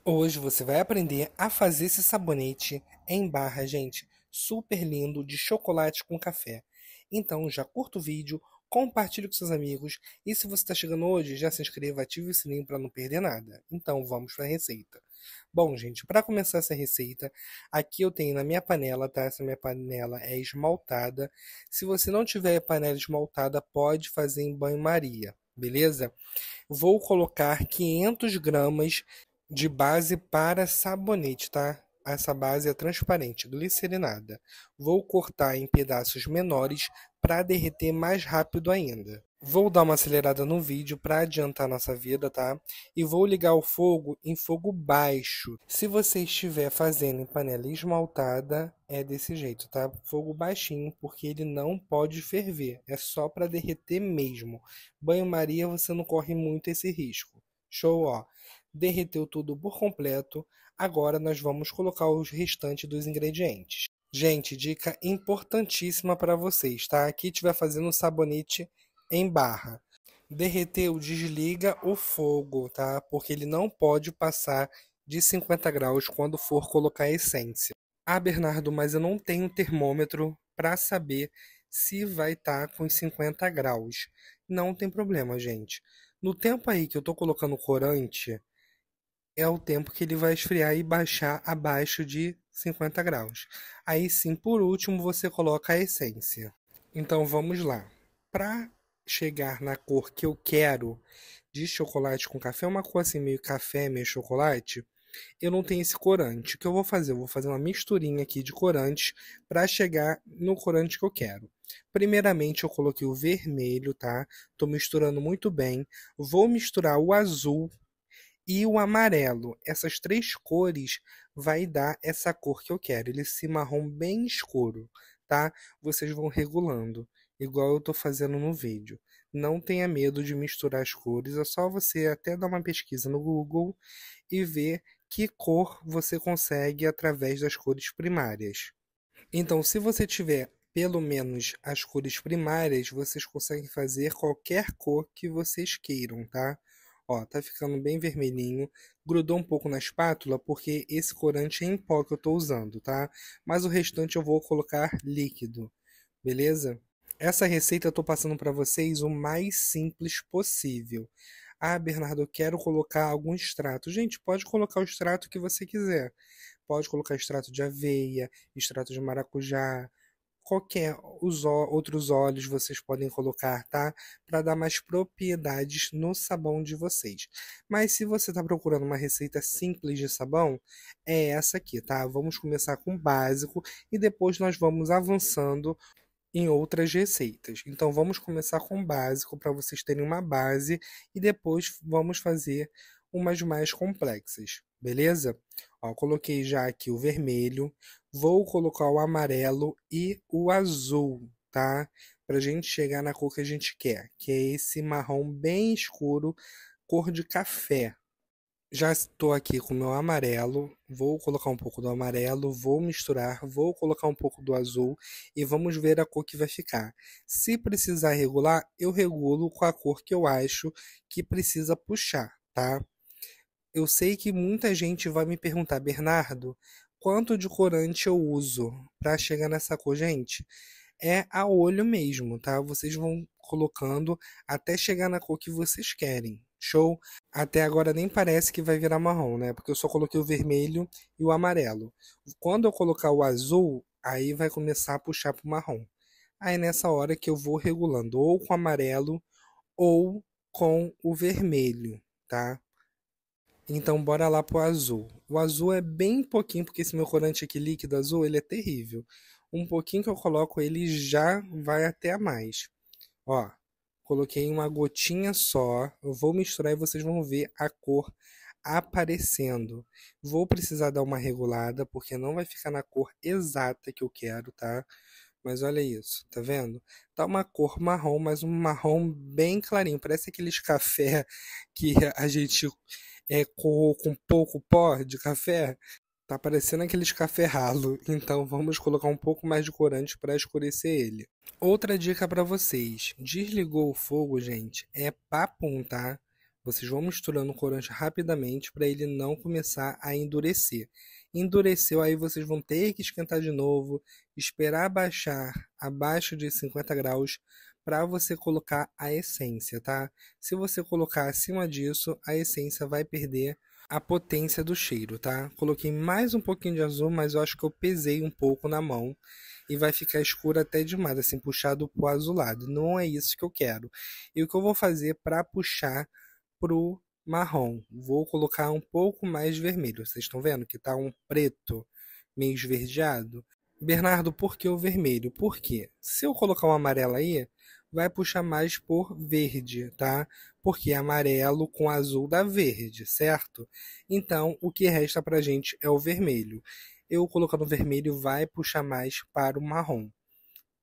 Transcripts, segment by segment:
Hoje você vai aprender a fazer esse sabonete em barra, gente, super lindo de chocolate com café. Então já curta o vídeo, compartilhe com seus amigos e se você está chegando hoje, já se inscreva, ative o sininho para não perder nada. Então vamos para a receita. Bom, gente, para começar essa receita, aqui eu tenho na minha panela, tá? Essa minha panela é esmaltada. Se você não tiver panela esmaltada, pode fazer em banho-maria, beleza? Vou colocar 500 gramas de base para sabonete, tá? Essa base é transparente, glicerinada. Vou cortar em pedaços menores para derreter mais rápido ainda. Vou dar uma acelerada no vídeo para adiantar nossa vida, tá? E vou ligar o fogo em fogo baixo. Se você estiver fazendo em panela esmaltada, é desse jeito, tá? Fogo baixinho, porque ele não pode ferver. É só para derreter mesmo. Banho-maria você não corre muito esse risco. Show, ó. Derreteu tudo por completo. Agora nós vamos colocar os restantes dos ingredientes. Gente, dica importantíssima para vocês, tá? Aqui estiver fazendo um sabonete em barra. Derreteu, desliga o fogo, tá? Porque ele não pode passar de 50 graus quando for colocar a essência. Ah, Bernardo, mas eu não tenho termômetro para saber se vai estar com os 50 graus. Não tem problema, gente. No tempo aí que eu tô colocando o corante, é o tempo que ele vai esfriar e baixar abaixo de 50 graus. Aí sim, por último, você coloca a essência. Então vamos lá. Para chegar na cor que eu quero de chocolate com café, uma cor assim meio café, meio chocolate, eu não tenho esse corante. O que eu vou fazer? Eu vou fazer uma misturinha aqui de corantes para chegar no corante que eu quero. Primeiramente eu coloquei o vermelho, tá? Tô misturando muito bem. Vou misturar o azul e o amarelo. Essas três cores vai dar essa cor que eu quero. Ele se marrom bem escuro, tá? Vocês vão regulando, igual eu estou fazendo no vídeo. Não tenha medo de misturar as cores, é só você até dar uma pesquisa no Google e ver que cor você consegue através das cores primárias. Então, se você tiver pelo menos as cores primárias, vocês conseguem fazer qualquer cor que vocês queiram, tá? Ó, tá ficando bem vermelhinho. Grudou um pouco na espátula porque esse corante é em pó que eu tô usando, tá? Mas o restante eu vou colocar líquido, beleza? Essa receita eu tô passando para vocês o mais simples possível. Ah, Bernardo, eu quero colocar algum extrato. Gente, pode colocar o extrato que você quiser. Pode colocar extrato de aveia, extrato de maracujá, qualquer outros óleos vocês podem colocar, tá? Para dar mais propriedades no sabão de vocês. Mas se você está procurando uma receita simples de sabão, é essa aqui, tá? Vamos começar com o básico e depois nós vamos avançando em outras receitas. Então vamos começar com o básico para vocês terem uma base e depois vamos fazer umas mais complexas, beleza? Ó, coloquei já aqui o vermelho, vou colocar o amarelo e o azul, tá? Pra gente chegar na cor que a gente quer, que é esse marrom bem escuro, cor de café. Já estou aqui com o meu amarelo, vou colocar um pouco do amarelo, vou misturar, vou colocar um pouco do azul e vamos ver a cor que vai ficar. Se precisar regular, eu regulo com a cor que eu acho que precisa puxar, tá? Eu sei que muita gente vai me perguntar, Bernardo, quanto de corante eu uso para chegar nessa cor? Gente, é a olho mesmo, tá? Vocês vão colocando até chegar na cor que vocês querem. Show? Até agora nem parece que vai virar marrom, né? Porque eu só coloquei o vermelho e o amarelo. Quando eu colocar o azul, aí vai começar a puxar pro marrom. Aí nessa hora que eu vou regulando ou com o amarelo ou com o vermelho, tá? Então bora lá pro azul. O azul é bem pouquinho, porque esse meu corante aqui líquido azul, ele é terrível. Um pouquinho que eu coloco, ele já vai até a mais. Ó, coloquei uma gotinha só. Eu vou misturar e vocês vão ver a cor aparecendo. Vou precisar dar uma regulada, porque não vai ficar na cor exata que eu quero, tá? Mas olha isso, tá vendo? Tá uma cor marrom, mas um marrom bem clarinho. Parece aqueles café que a gente coou com pouco pó de café. Tá parecendo aqueles café ralo. Então vamos colocar um pouco mais de corante para escurecer ele. Outra dica para vocês: desligou o fogo, gente, é papum, tá? Vocês vão misturando o corante rapidamente para ele não começar a endurecer. Endureceu, aí vocês vão ter que esquentar de novo, esperar baixar abaixo de 50 graus para você colocar a essência, tá? Se você colocar acima disso, a essência vai perder a potência do cheiro, tá? Coloquei mais um pouquinho de azul, mas eu acho que eu pesei um pouco na mão e vai ficar escuro até demais, assim, puxado pro azulado. Não é isso que eu quero. E o que eu vou fazer para puxar pro marrom? Vou colocar um pouco mais vermelho. Vocês estão vendo que tá um preto meio esverdeado? Bernardo, por que o vermelho? Por quê? Se eu colocar um amarelo aí, vai puxar mais por verde, tá? Porque amarelo com azul dá verde, certo? Então, o que resta pra gente é o vermelho. Eu colocando vermelho vai puxar mais para o marrom.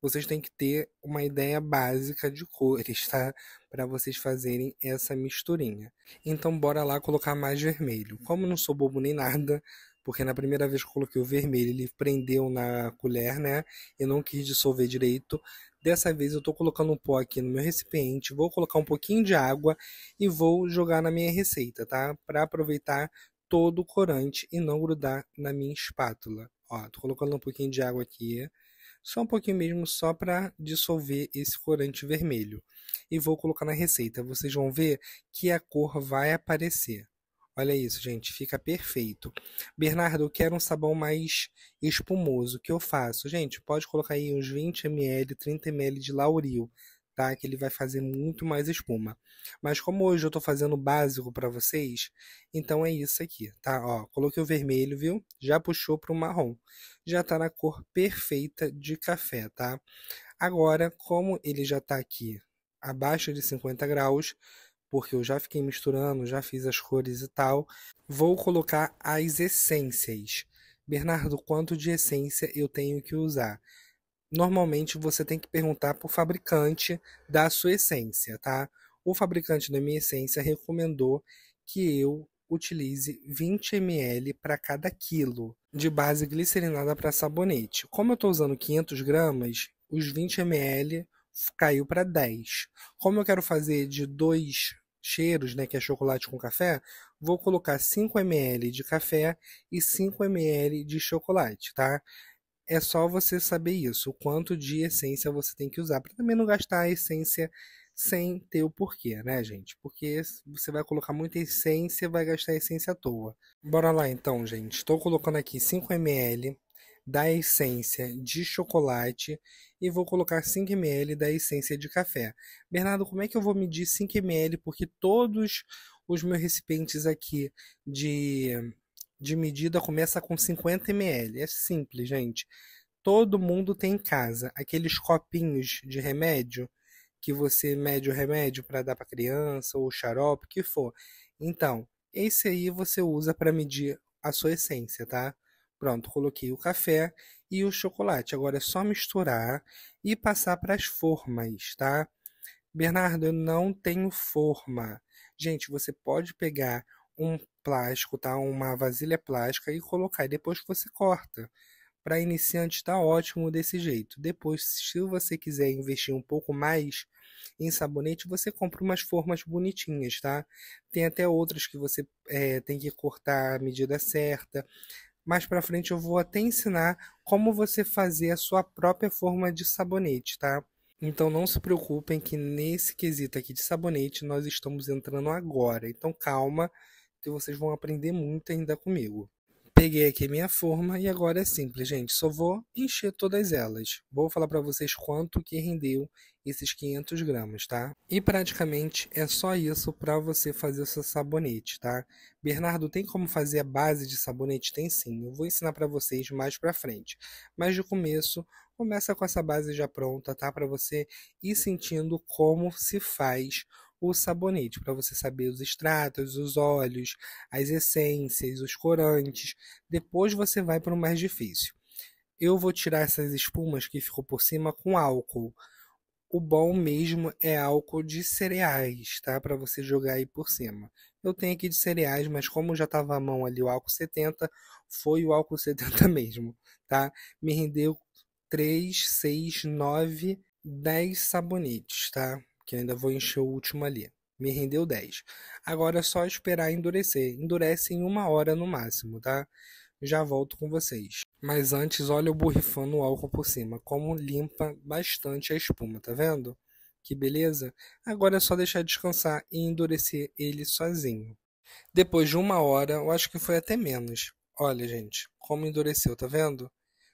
Vocês têm que ter uma ideia básica de cores, tá? Para vocês fazerem essa misturinha. Então, bora lá colocar mais vermelho. Como eu não sou bobo nem nada, porque na primeira vez que eu coloquei o vermelho, ele prendeu na colher, né? Eu não quis dissolver direito. Dessa vez eu tô colocando um pó aqui no meu recipiente, vou colocar um pouquinho de água e vou jogar na minha receita, tá? Para aproveitar todo o corante e não grudar na minha espátula. Ó, tô colocando um pouquinho de água aqui, só um pouquinho mesmo, só para dissolver esse corante vermelho. E vou colocar na receita. Vocês vão ver que a cor vai aparecer. Olha isso, gente, fica perfeito. Bernardo, eu quero um sabão mais espumoso. O que eu faço? Gente, pode colocar aí uns 20 ml, 30 ml de Lauril, tá? Que ele vai fazer muito mais espuma. Mas como hoje eu tô fazendo o básico para vocês, então é isso aqui, tá? Ó, coloquei o vermelho, viu? Já puxou para o marrom. Já tá na cor perfeita de café, tá? Agora, como ele já tá aqui abaixo de 50 graus, porque eu já fiquei misturando, já fiz as cores e tal, vou colocar as essências. Bernardo, quanto de essência eu tenho que usar? Normalmente você tem que perguntar para o fabricante da sua essência, tá? O fabricante da minha essência recomendou que eu utilize 20 ml para cada quilo de base glicerinada para sabonete. Como eu estou usando 500 gramas, os 20 ml caiu para 10. Como eu quero fazer de dois cheiros, né, que é chocolate com café, vou colocar 5 ml de café e 5 ml de chocolate, tá? É só você saber isso, o quanto de essência você tem que usar, para também não gastar a essência sem ter o porquê, né, gente? Porque você vai colocar muita essência, vai gastar a essência à toa. Bora lá então, gente. Estou colocando aqui 5 ml da essência de chocolate e vou colocar 5 ml da essência de café. Bernardo, como é que eu vou medir 5 ml? Porque todos os meus recipientes aqui de de medida começa com 50 ml. É simples, gente. Todo mundo tem em casa aqueles copinhos de remédio que você mede o remédio para dar para criança ou xarope, o que for. Então, esse aí você usa para medir a sua essência, tá? Pronto, coloquei o café e o chocolate. Agora é só misturar e passar para as formas, tá? Bernardo, eu não tenho forma. Gente, você pode pegar um plástico, tá? Uma vasilha plástica e colocar, e depois você corta. Para iniciante tá ótimo desse jeito. Depois, se você quiser investir um pouco mais em sabonete, você compra umas formas bonitinhas, tá? Tem até outras que você tem que cortar a medida certa. Mais para frente eu vou até ensinar como você fazer a sua própria forma de sabonete, tá? Então não se preocupem que nesse quesito aqui de sabonete nós estamos entrando agora. Então calma, que vocês vão aprender muito ainda comigo. Peguei aqui minha forma e agora é simples, gente. Só vou encher todas elas. Vou falar para vocês quanto que rendeu esses 500 gramas, tá? E praticamente é só isso para você fazer o seu sabonete, tá? Bernardo, tem como fazer a base de sabonete? Tem sim. Eu vou ensinar para vocês mais para frente. Mas de começo, começa com essa base já pronta, tá? Para você ir sentindo como se faz o sabonete, para você saber os extratos, os óleos, as essências, os corantes. Depois você vai para o mais difícil. Eu vou tirar essas espumas que ficou por cima com álcool. O bom mesmo é álcool de cereais, tá? Para você jogar aí por cima. Eu tenho aqui de cereais, mas como já estava à mão ali o álcool 70, foi o álcool 70 mesmo, tá? Me rendeu 3, 6, 9, 10 sabonetes, tá? Que ainda vou encher o último ali. Me rendeu 10. Agora é só esperar endurecer. Endurece em 1 hora no máximo, tá? Já volto com vocês. Mas antes, olha eu borrifando o álcool por cima, como limpa bastante a espuma, tá vendo? Que beleza? Agora é só deixar descansar e endurecer ele sozinho. Depois de 1 hora, eu acho que foi até menos. Olha, gente, como endureceu, tá vendo?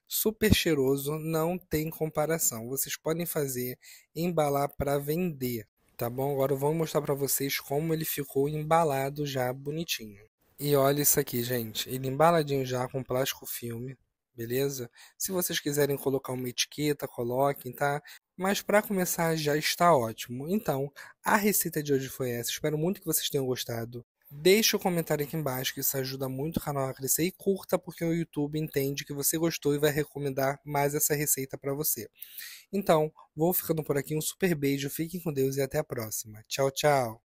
Super cheiroso, não tem comparação. Vocês podem fazer e embalar para vender, tá bom? Agora eu vou mostrar para vocês como ele ficou embalado já bonitinho. E olha isso aqui, gente. Ele embaladinho já com plástico filme, beleza? Se vocês quiserem colocar uma etiqueta, coloquem, tá? Mas para começar já está ótimo. Então, a receita de hoje foi essa. Espero muito que vocês tenham gostado. Deixe o comentário aqui embaixo, que isso ajuda muito o canal a crescer. E curta, porque o YouTube entende que você gostou e vai recomendar mais essa receita para você. Então, vou ficando por aqui. Um super beijo, fiquem com Deus e até a próxima. Tchau, tchau!